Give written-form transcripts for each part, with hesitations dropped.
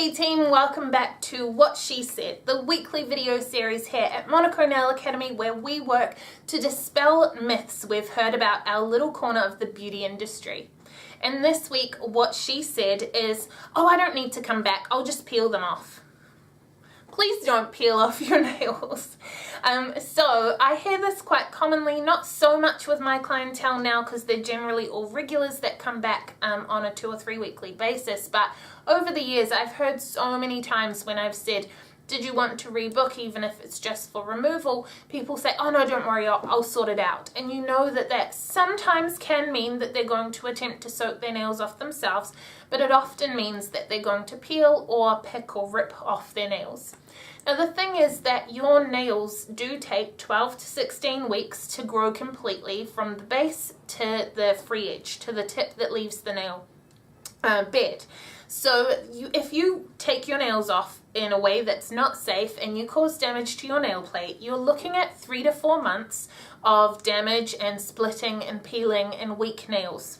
Hey team, welcome back to What She Said, the weekly video series here at Monaco Nail Academy where we work to dispel myths we've heard about our little corner of the beauty industry. And this week, what she said is, oh, I don't need to come back, I'll just peel them off. Please don't peel off your nails. So I hear this quite commonly, not so much with my clientele now because they're generally all regulars that come back on a 2 or 3 weekly basis, but over the years I've heard so many times when I've said, did you want to rebook even if it's just for removal? People say, oh no, don't worry, I'll sort it out. And you know that sometimes can mean that they're going to attempt to soak their nails off themselves, but it often means that they're going to peel or pick or rip off their nails. Now the thing is that your nails do take 12 to 16 weeks to grow completely from the base to the free edge, to the tip that leaves the nail bed. So if you take your nails off in a way that's not safe and you cause damage to your nail plate, you're looking at 3 to 4 months of damage and splitting and peeling and weak nails.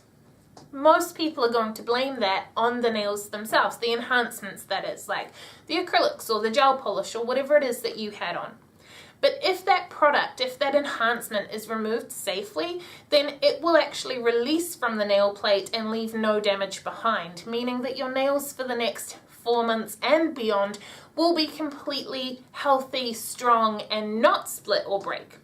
Most people are going to blame that on the nails themselves, the enhancements that is, like the acrylics or the gel polish or whatever it is that you had on. But if that product, if that enhancement is removed safely, then it will actually release from the nail plate and leave no damage behind, meaning that your nails for the next 4 months and beyond will be completely healthy, strong, and not split or break.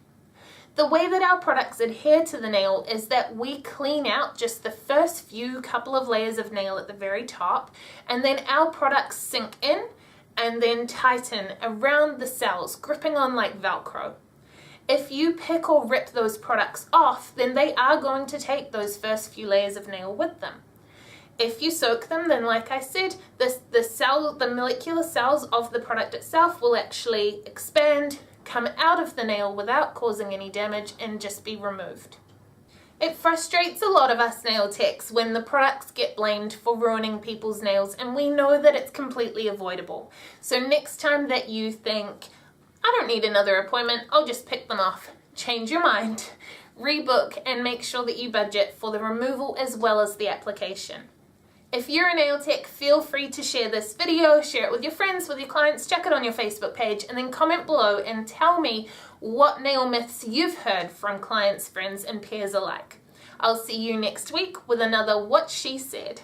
The way that our products adhere to the nail is that we clean out just the first couple of layers of nail at the very top, and then our products sink in and then tighten around the cells, gripping on like Velcro. If you pick or rip those products off, then they are going to take those first few layers of nail with them. If you soak them, then like I said, the molecular cells of the product itself will actually expand, come out of the nail without causing any damage, and just be removed. It frustrates a lot of us nail techs when the products get blamed for ruining people's nails, and we know that it's completely avoidable. So next time that you think, I don't need another appointment, I'll just pick them off, change your mind, rebook, and make sure that you budget for the removal as well as the application. If you're a nail tech, feel free to share this video, share it with your friends, with your clients, check it on your Facebook page, and then comment below and tell me what nail myths you've heard from clients, friends, and peers alike. I'll see you next week with another What She Said.